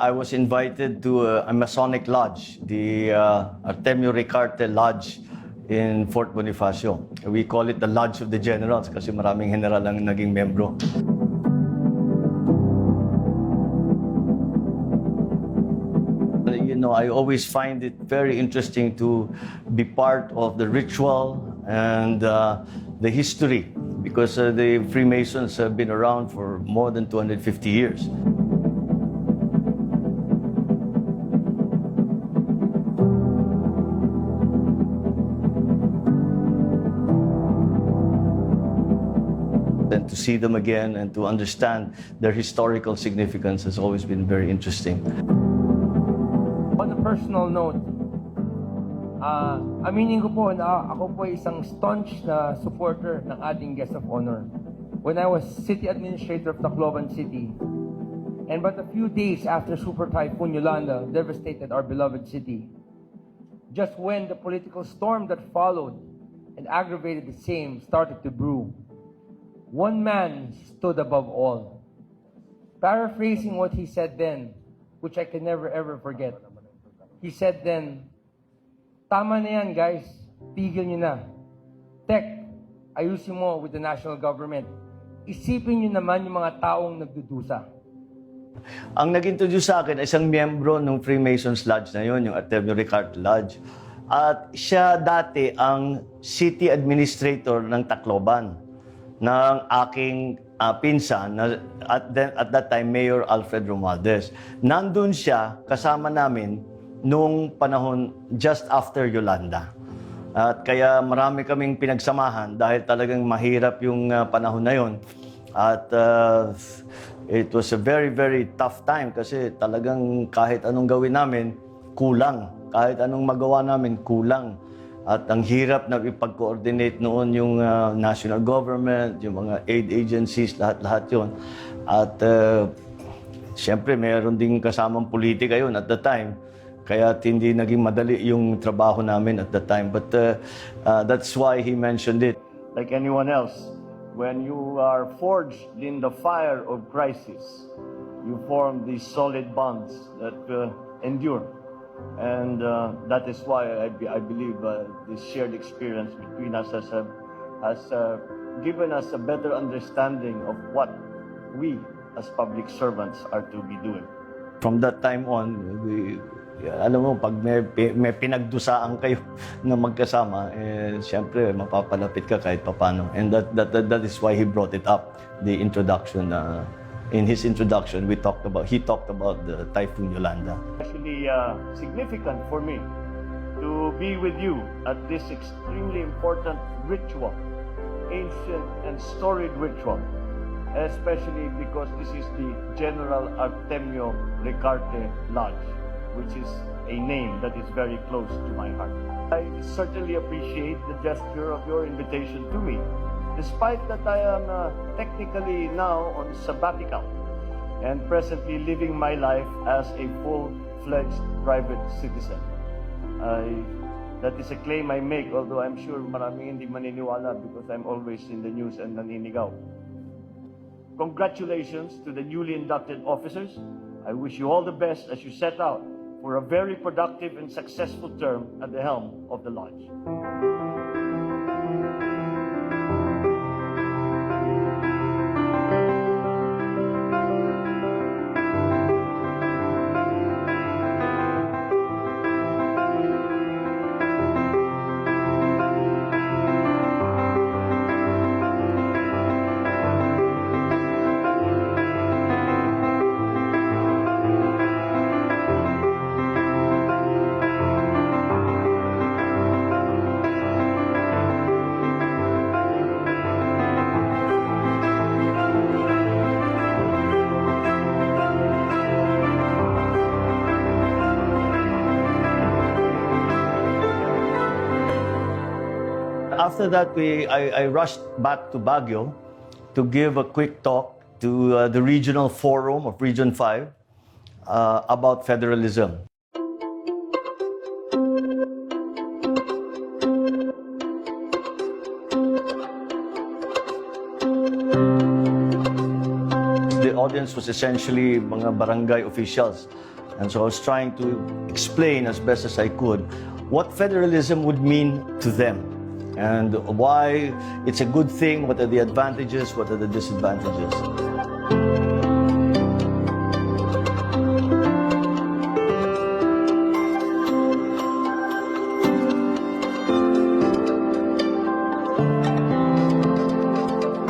I was invited to a Masonic lodge, the Artemio Ricarte Lodge in Fort Bonifacio. We call it the Lodge of the Generals kasi maraming general ang naging membro. You know, I always find it very interesting to be part of the ritual and the history because the Freemasons have been around for more than 250 years. And to see them again and to understand their historical significance has always been very interesting. On a personal note, aminin ko po na ako po ay isang staunch na supporter ng ating guest of honor. When I was city administrator of Tacloban City, and but a few days after Super Typhoon Yolanda devastated our beloved city, just when the political storm that followed and aggravated the same started to brew, one man stood above all. Paraphrasing what he said then, which I can never ever forget. He said then, tama na yan guys, tigil nyo na. Tek, ayusin mo with the national government. Isipin nyo naman yung mga taong nagdudusa. Ang nag-introduce sa akin ay isang miyembro ng Freemasons Lodge na yun, yung Artemio Ricarte Lodge. At siya dati ang city administrator ng Tacloban, ng aking pinsan, na at that time, Mayor Alfred Romualdez. Nandun siya, kasama namin, nung panahon just after Yolanda. At kaya marami kaming pinagsamahan dahil talagang mahirap yung panahon na yon. At it was a very, very tough time kasi talagang kahit anong gawin namin, kulang. Kahit anong magawa namin, kulang. At ang hirap na ipag-coordinate noon yung national government, yung mga aid agencies, lahat-lahat yon. At siyempre, mayroon ding kasamang politika yun at the time. Kaya hindi naging madali yung trabaho namin at the time. But that's why he mentioned it. Like anyone else, when you are forged in the fire of crisis, you form these solid bonds that endure. And that is why I believe this shared experience between us has given us a better understanding of what we as public servants are to be doing. From that time on, alam mo, pag may pinagdusaan kayo na magkasama, siyempre, mapapalapit ka kahit papano. And that is why he brought it up, the introduction. In his introduction, he talked about the Typhoon Yolanda. Actually, significant for me to be with you at this extremely important ritual, ancient and storied ritual, especially because this is the General Artemio Ricarte Lodge, which is a name that is very close to my heart. I certainly appreciate the gesture of your invitation to me, despite that I am technically now on sabbatical and presently living my life as a full-fledged private citizen. That is a claim I make, although I'm sure maraming hindi maniniwala because I'm always in the news and naninigaw. Congratulations to the newly inducted officers. I wish you all the best as you set out for a very productive and successful term at the helm of the Lodge. After that, I rushed back to Baguio to give a quick talk to the regional forum of Region 5 about federalism. The audience was essentially mga barangay officials And so I was trying to explain as best as I could what federalism would mean to them and why it's a good thing, what are the advantages, what are the disadvantages.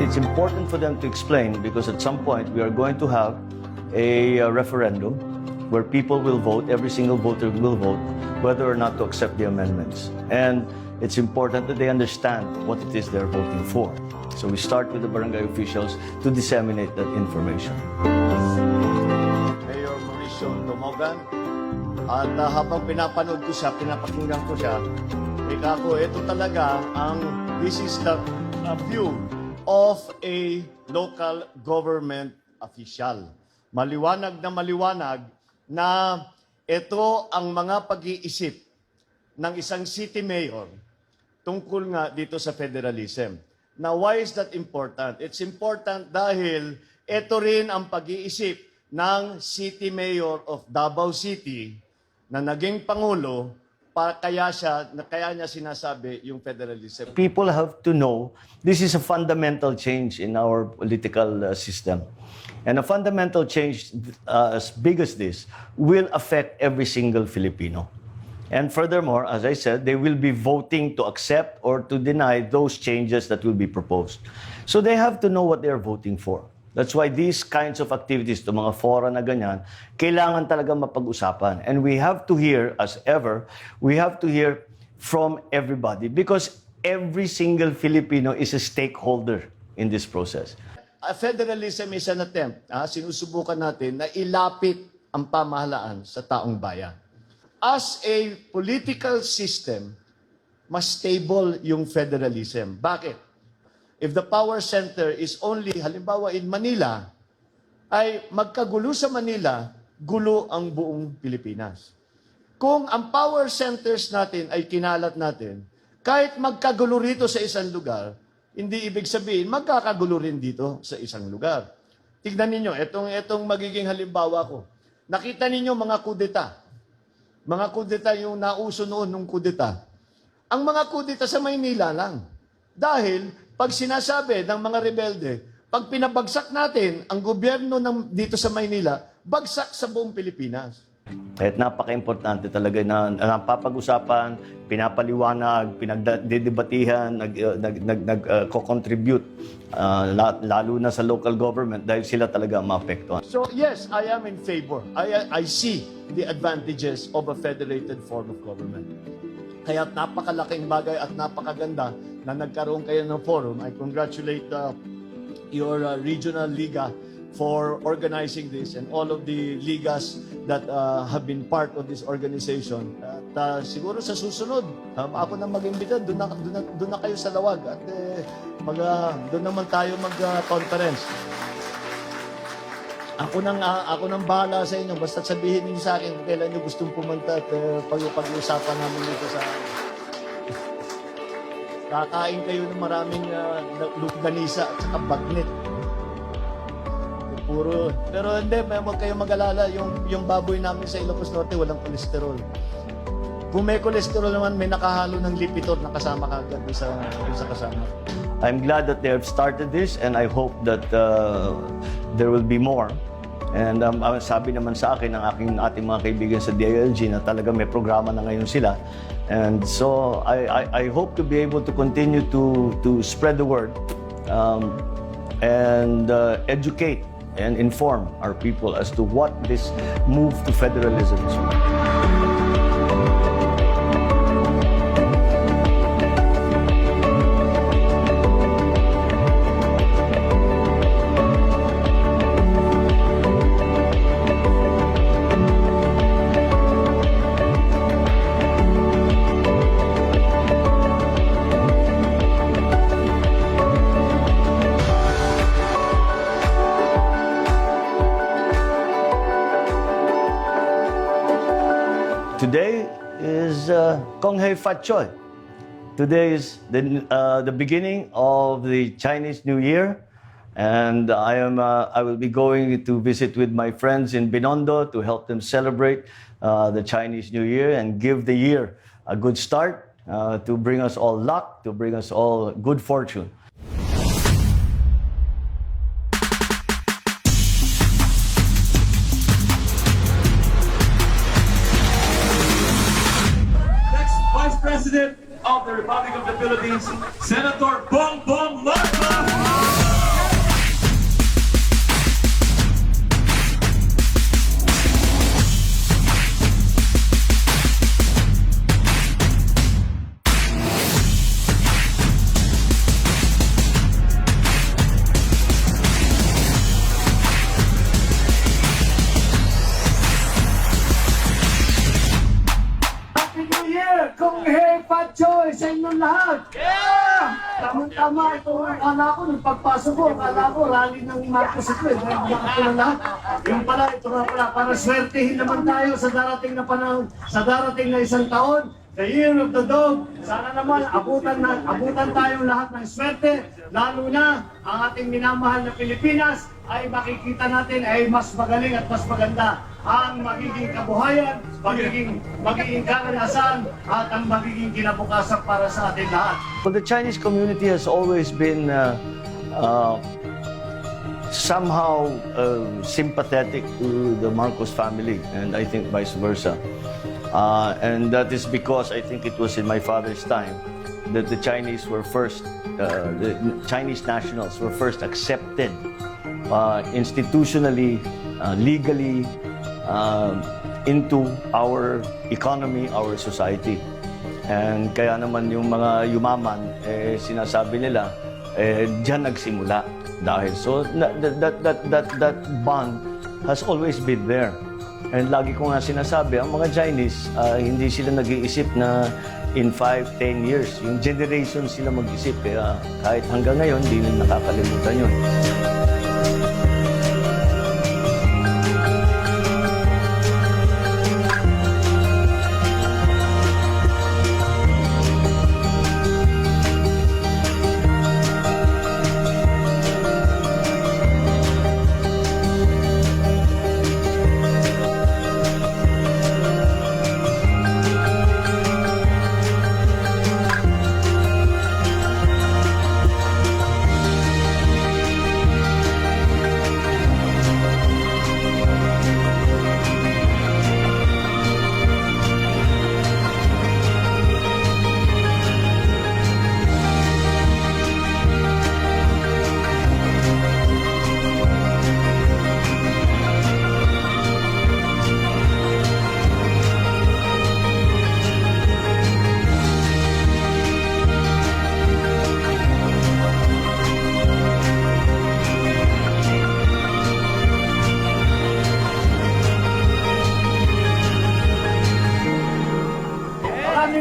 It's important for them to explain because at some point we are going to have a referendum where people will vote, every single voter will vote, whether or not to accept the amendments. And it's important that they understand what it is they're voting for. So we start with the barangay officials to disseminate that information. Mayor Mauricio Dumogan, at habang pinapanood ko siya, pinapakinggan ko siya, ika ko, ito talaga this is the view of a local government official. Maliwanag na ito ang mga pag-iisip ng isang city mayor tungkol nga dito sa federalism. Now, why is that important? It's important dahil ito rin ang pag-iisip ng city mayor of Davao City na naging pangulo kaya niya sinasabi yung federalism. People have to know this is a fundamental change in our political system. And a fundamental change as big as this will affect every single Filipino. And furthermore, as I said, they will be voting to accept or to deny those changes that will be proposed. So they have to know what they're voting for. That's why these kinds of activities, the mga fora na ganyan, kailangan talaga mapag-usapan. And we have to hear, as ever, we have to hear from everybody because every single Filipino is a stakeholder in this process. Federalism is an attempt, sinusubukan natin na ilapit ang pamahalaan sa taong bayan. As a political system, mas stable yung federalism. Bakit? If the power center is only, halimbawa in Manila, ay magkagulo sa Manila, gulo ang buong Pilipinas. Kung ang power centers natin ay kinalat natin, kahit magkagulo rito sa isang lugar, hindi ibig sabihin magkakagulo rin dito sa isang lugar. Tignan ninyo, itong magiging halimbawa ko. Nakita ninyo mga kudeta. Mga kudeta yung nauso noon ng kudeta. Ang mga kudeta sa Maynila lang. Dahil pag sinasabi ng mga rebelde, pag pinabagsak natin ang gobyerno dito sa Maynila, bagsak sa buong Pilipinas. Kahit napaka-importante talaga na napapag-usapan, pinapaliwanag, pinagdedebatihan, nag-contribute, lalo na sa local government dahil sila talaga maapektuhan. So yes, I am in favor. I see the advantages of a federated form of government. Kaya napakalaking bagay at napakaganda na nagkaroon kayo ng forum. I congratulate your regional liga for organizing this and all of the ligas that have been part of this organization. At siguro sa susunod, ako na mag-imbita, doon na kayo sa Lawag at doon naman tayo mag-conference. Ako nang bahala sa inyo. Basta sabihin niyo sa akin kung kailan niyo gustong pumunta at pag-uusapan namin dito sa kakain kayo ng maraming lukdanisa at saka bagnet. Pero hindi, huwag kayong mag-alala. Yung baboy namin sa Ilocos Norte, walang kolesterol. Kung may kolesterol naman, may nakahalo ng lipitor na kasama kagad sa kasama. I'm glad that they have started this and I hope that there will be more. And sabi naman sa akin ng ating mga kaibigan sa DILG na talaga may programa na ngayon sila. And so I hope to be able to continue to spread the word and educate and inform our people as to what this move to federalism is about. Today is Kong Hei Fat Choi. Today is the beginning of the Chinese New Year, And I will be going to visit with my friends in Binondo to help them celebrate the Chinese New Year and give the year a good start, to bring us all luck, to bring us all good fortune. Next Vice President of the Republic of the Philippines, Senator Bongbong. Happy New Year! Kung hey, Pachoy, sa inyong lahat! Yeah! Tama-tama ito. Akala ko, nung pagpasok ko, akala ko, rally ng Marcos ito eh. Nakapula ko na lahat. Yung pala, ito nga pala, para swertihin naman tayo sa darating na panahon, sa darating na isang taon, the Year of the Dog. Sana naman, abutan tayong lahat ng swerte, lalo na ang ating minamahal na Pilipinas ay makikita natin ay mas magaling at mas maganda ang magiging kabuhayan, magiging karanasan at ang magiging kinabukasan para sa ating lahat. Well, the Chinese community has always been somehow sympathetic to the Marcos family, and I think vice versa. And that is because I think it was in my father's time that the Chinese were first, the Chinese nationals were first accepted institutionally, legally, into our economy, our society. And kaya naman yung mga yumaman, sinasabi nila, diyan nagsimula. Dahil so that bond has always been there. And lagi ko nga sinasabi, ang mga Chinese, hindi sila nag-iisip na in 5, 10 years. Yung generation sila mag-isip. Kaya kahit hanggang ngayon, hindi nila nakakalimutan yun.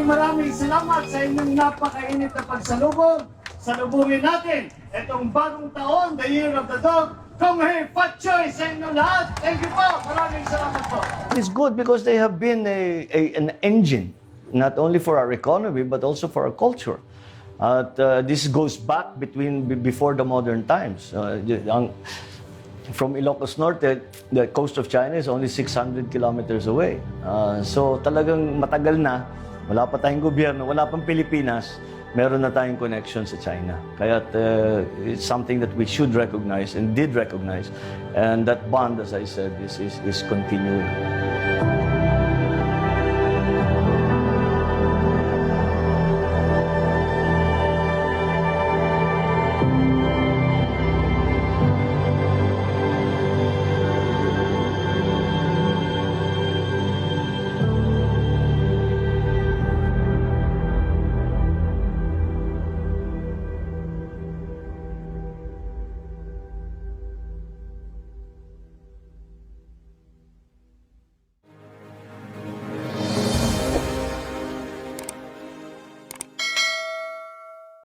Maraming salamat sa inyong napakainit na pagsalubong. Salubungin natin itong bagong taon, the Year of the Dog. Kung hey, Pachoy sa inyong lahat. Thank you po. Maraming salamat po. It's good because they have been an engine, not only for our economy, but also for our culture. This goes back before the modern times. From Ilocos Norte, the coast of China is only 600 kilometers away. So talagang matagal na, wala pa tayong gobyerno, wala pang Pilipinas, meron na tayong connection sa China. Kaya it's something that we should recognize and did recognize. And that bond, as I said, is continuing.